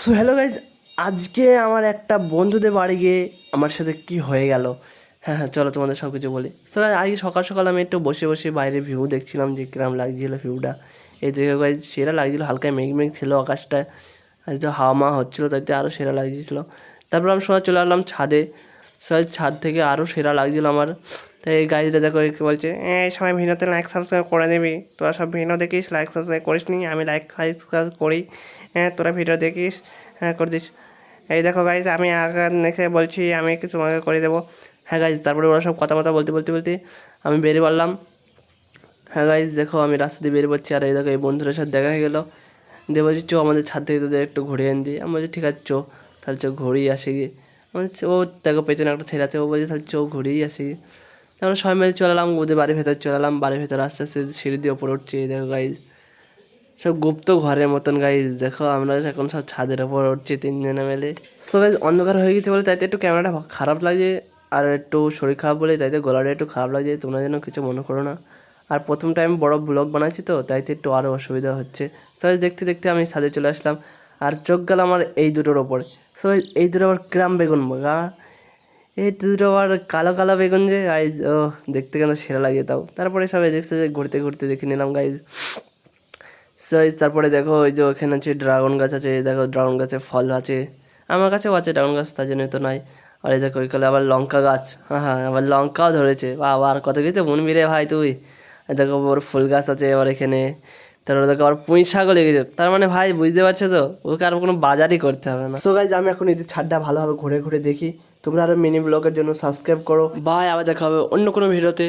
So hello guys, আজকে আমার একটা বন্ধুদের বাড়ি গিয়ে আমার সাথে কি হয়ে গেল। হ্যাঁ হ্যাঁ, চলো তোমাদের সব কিছু বলি। সো আজকে সকাল সকাল আমি একটু বসে বসে বাইরে ভিউ দেখছিলাম যে কিরম লাগছিল ভিউটা। এই জায়গায় গাইজ সেরা লাগছিলো, হালকা মেঘ মেঘ ছিল আকাশটা, আর তো হাওয়া মা হচ্ছিলো, তাইতে আরও সেরা লাগছিলো। তারপর আমি সময় চলে আসলাম ছাদে। ছাদ থেকে আরও সেরা লাগছিলো আমার। তাই এই গাইজটা দেখো বলছে, এই সবাই ভিডিওতে লাইক সাবস্ক্রাইব করে দিবি, তোরা সব ভিডিও দেখিস, লাইক সাবস্ক্রাইব করিস নি, আমি লাইক সাবস্ক্রাইব করি, হ্যাঁ তোরা ভিডিও দেখিস, হ্যাঁ করে দিস। এই দেখো গাইজ, আমি আগে দেখে বলছি আমি কিছু তোমাকে করে দেবো। হ্যাঁ গাইজ, তারপরে ওরা সব কথা বলতে বলতে বলতে আমি বেরিয়ে পড়লাম। হ্যাঁ গাইজ দেখো, আমি রাস্তা দিয়ে বেরিয়ে পড়ছি, আর এই দেখো এই বন্ধুদের সাথে দেখা হয়ে গেলো। দিয়ে বলছি চো আমাদের ছাদ থেকে তোদের একটু ঘুরিয়ে এনে দিই। আমি বলছি ঠিক আছে চো, তাহলে চো ঘুরিয়ে আসি গিয়ে। ও দেখো পেছনে একটা ছেলে আছে, ও বলছে তাহলে চো ঘুরিয়ে আসি গিয়ে। আমরা সবাই মিলে চলে এলাম, ওদের বাড়ির ভেতর চলে এলাম। বাড়ির ভেতর আস্তে আস্তে সিঁড়ি দিয়ে ওপরে উঠছি। দেখো গাইজ, সব গুপ্ত ঘরের মতন গাইজ। দেখো আমরা এখন সব ছাদের ওপর উঠছি তিনজনে মিলে। সো গাইজ অন্ধকার হয়ে গেছে বলে তাইতে একটু ক্যামেরাটা খারাপ লাগছে, আর একটু শরীর খারাপ বলে তাইতে গলাটা একটু খারাপ লাগছে, তোমরা যেন কিছু মনে করো না। আর প্রথম টাইম বড় ব্লগ বানাচ্ছি তো, তাইতে একটু আরও অসুবিধা হচ্ছে। সো দেখতে দেখতে আমি ছাদে চলে আসলাম, আর চোখ গেল আমার এই দুটোর ওপরে। সো এই দুটো আবার গ্রাম বেগুন গা, এই দুটো আবার কালো কালো বেগুন যে গাইজ, ও দেখতে কেন সেরা লাগে। তাও তারপরে সবাই দেখছে যে ঘুরতে ঘুরতে দেখে নিলাম গাইজ। সাইজ তারপরে দেখো ওই যে ওখানে আছে ড্রাগন গাছ আছে, দেখো ড্রাগন গাছে ফল আছে, আমার কাছেও আছে ড্রাগন গাছ, তার জন্য তো নাই। আর এই দেখো ওইকালে আবার লঙ্কা গাছ, হ্যাঁ হ্যাঁ আবার লঙ্কাও ধরেছে, বা আবার কত কিছু বুনবি রে ভাই তুই। আর দেখো ওর ফুল গাছ আছে এবার এখানে। তারপরে দেখো আবার পুঁই শাকও লেগেছে, তার মানে ভাই বুঝতে পারছো তো, ওকে আর কোনো বাজারই করতে হবে না। সো গাইজ, আমি এখন এই ছাদটা ভালোভাবে ঘুরে ঘুরে দেখি। তোমরা আরও মিনি ব্লগের জন্য সাবস্ক্রাইব করো। বাই, আবার দেখা হবে অন্য কোনো ভিডিওতে।